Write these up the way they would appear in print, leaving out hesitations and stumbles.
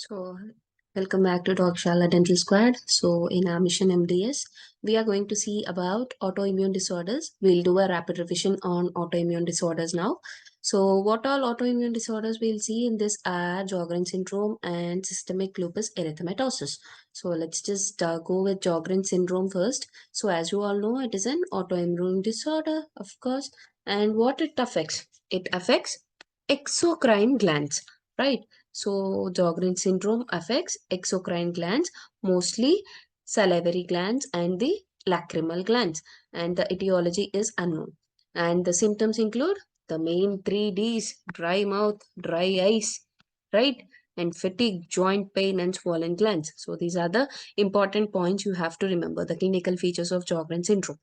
So, welcome back to Dogshala Dental Squad. So, in our mission MDS, we are going to see about autoimmune disorders. We'll do a rapid revision on autoimmune disorders now. So, what all autoimmune disorders we'll see in this are Sjogren syndrome and systemic lupus erythematosus. So, let's just go with Sjogren syndrome first. So, as you all know, it is an autoimmune disorder, of course. And what it affects? It affects exocrine glands, right? So, Sjogren syndrome affects exocrine glands, mostly salivary glands and the lacrimal glands, and the etiology is unknown. And the symptoms include the main three Ds: dry mouth, dry eyes, right? And fatigue, joint pain, and swollen glands. So, these are the important points you have to remember. The clinical features of Sjogren syndrome.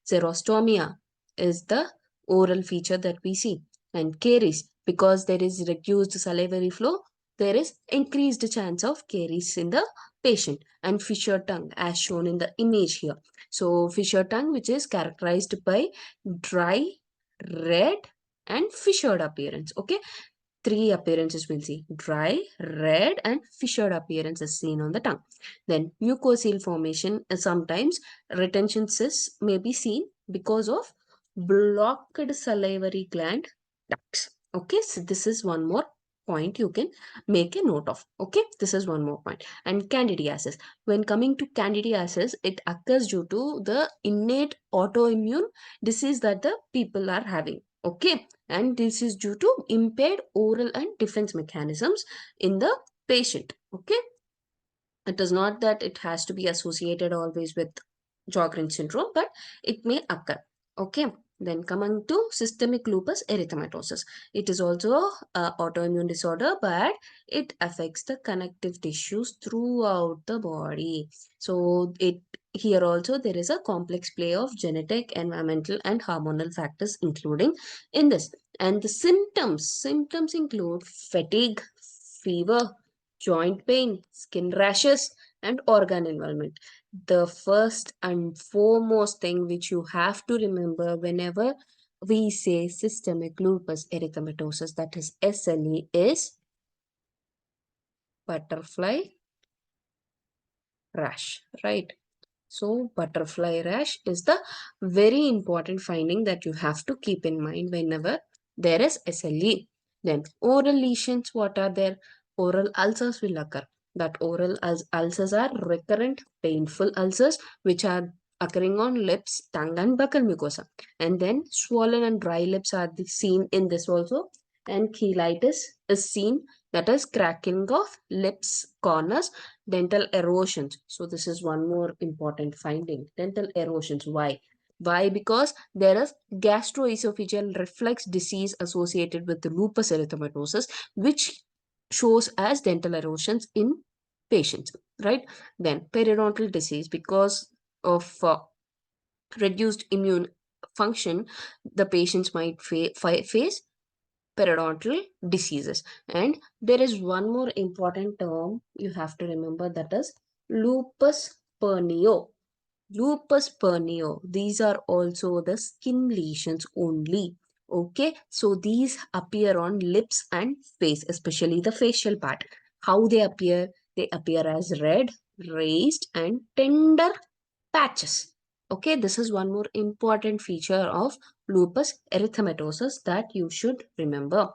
Xerostomia is the oral feature that we see, and caries, because there is reduced salivary flow, there is increased chance of caries in the patient. And fissure tongue as shown in the image here. So fissure tongue, which is characterized by dry, red, and fissured appearance. Okay, three appearances we'll see: dry, red, and fissured appearance is seen on the tongue. Then mucosal formation, sometimes retention cysts may be seen because of blocked salivary gland ducts. Okay, so this is one more point you can make a note of. Okay, this is one more point. And candidiasis, when coming to candidiasis, it occurs due to the innate autoimmune disease that the people are having. Okay, and this is due to impaired oral and defense mechanisms in the patient. Okay, it is not that it has to be associated always with Sjogren syndrome, but it may occur. Okay. Then coming to systemic lupus erythematosus. It is also a autoimmune disorder, but it affects the connective tissues throughout the body. So it here also there is a complex play of genetic, environmental, and hormonal factors including in this. And the symptoms include fatigue, fever, joint pain, skin rashes, and organ involvement. The first and foremost thing which you have to remember whenever we say systemic lupus erythematosus, that is SLE, is butterfly rash, right? So, butterfly rash is the very important finding that you have to keep in mind whenever there is SLE. Then, oral lesions, what are there? Oral ulcers will occur. That oral ulcers are recurrent, painful ulcers which are occurring on lips, tongue, and buccal mucosa. And then, swollen and dry lips are seen in this also. And cheilitis is seen, that is cracking of lips corners. Dental erosions. So this is one more important finding. Dental erosions. Why? Why? Because there is gastroesophageal reflux disease associated with the lupus erythematosus, which shows as dental erosions in patients, right? Then periodontal disease, because of reduced immune function, the patients might face periodontal diseases. And there is one more important term you have to remember, that is lupus pernio. Lupus pernio, these are also the skin lesions only. Okay, so these appear on lips and face, especially the facial part. How they appear? They appear as red, raised, and tender patches. Okay, this is one more important feature of lupus erythematosus that you should remember.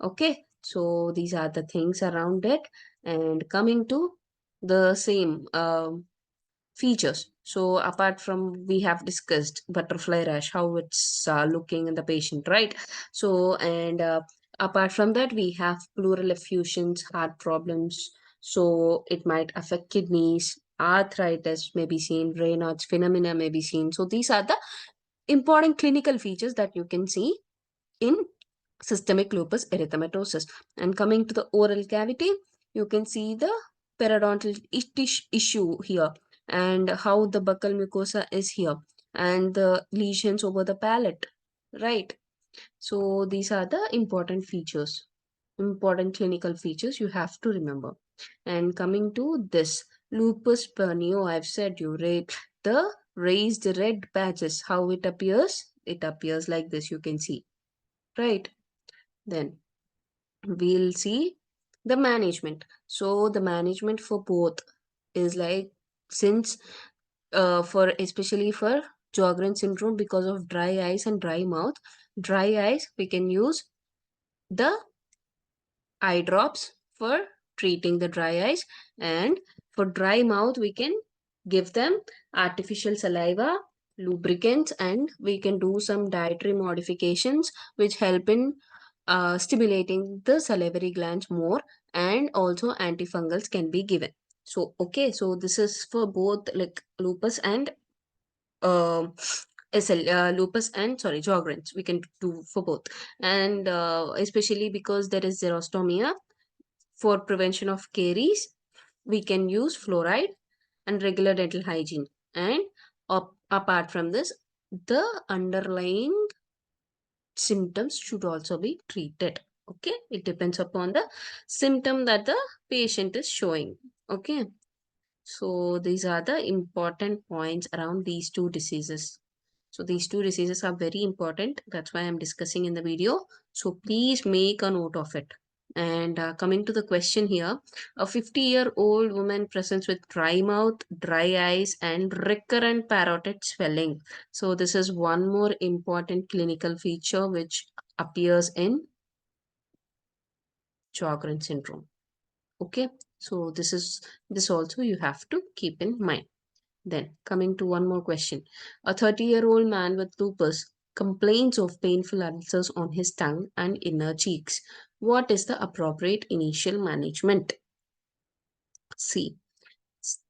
Okay, so these are the things around it. And coming to the same features. So apart from, we have discussed butterfly rash, how it's looking in the patient, right? So, and apart from that, we have pleural effusions, heart problems. So it might affect kidneys, arthritis may be seen, Raynaud's phenomena may be seen. So these are the important clinical features that you can see in systemic lupus erythematosus. And coming to the oral cavity, you can see the periodontal issue here, and how the buccal mucosa is here, and the lesions over the palate, right? So these are the important features, important clinical features you have to remember. And coming to this lupus pernio, I've said you, right? The raised red patches, how it appears? It appears like this, you can see, right? Then we'll see The management. So the management for both is like, since for especially for Sjogren syndrome, because of dry eyes and dry mouth, dry eyes we can use the eye drops for treating the dry eyes, and for dry mouth we can give them artificial saliva, lubricants, and we can do some dietary modifications which help in stimulating the salivary glands more, and also antifungals can be given. So okay, so this is for both like lupus and um lupus and sorry Sjogren's we can do for both. And especially because there is xerostomia, for prevention of caries, we can use fluoride and regular dental hygiene. And apart from this, the underlying symptoms should also be treated. Okay, it depends upon the symptom that the patient is showing. Okay, so these are the important points around these two diseases. So these two diseases are very important. That's why I'm discussing in the video. So please make a note of it. And coming to the question here, a 50-year-old woman presents with dry mouth, dry eyes, and recurrent parotid swelling. So this is one more important clinical feature which appears in Sjogren syndrome. Okay, so this also you have to keep in mind. Then, coming to one more question. A 30-year-old man with lupus complains of painful ulcers on his tongue and inner cheeks. What is the appropriate initial management? See,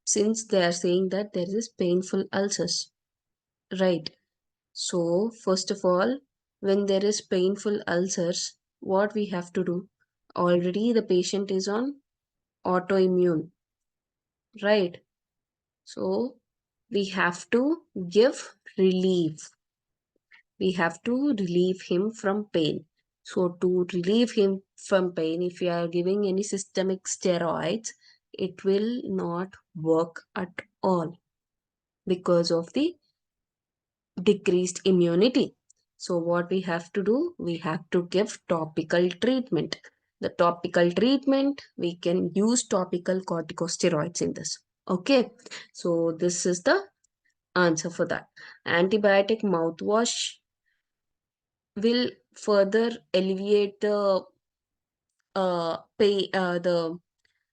since they are saying that there is painful ulcers, right? So, first of all, when there is painful ulcers, what we have to do? Already the patient is on autoimmune, right? So, we have to give relief. We have to relieve him from pain. So, to relieve him from pain, if you are giving any systemic steroids, it will not work at all because of the decreased immunity. So, what we have to do, we have to give topical treatment. The topical treatment, we can use topical corticosteroids in this. Okay, so this is the answer for that. Antibiotic mouthwash will further alleviate the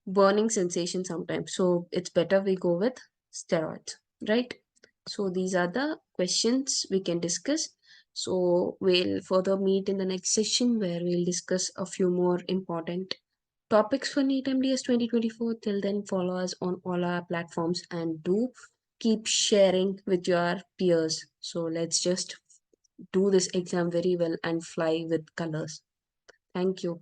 burning sensation sometimes. So it's better we go with steroids, right? So these are the questions we can discuss. So we'll further meet in the next session where we'll discuss a few more important topics for NEET MDS 2024. Till then, follow us on all our platforms and do keep sharing with your peers. So let's just do this exam very well and fly with colors. Thank you.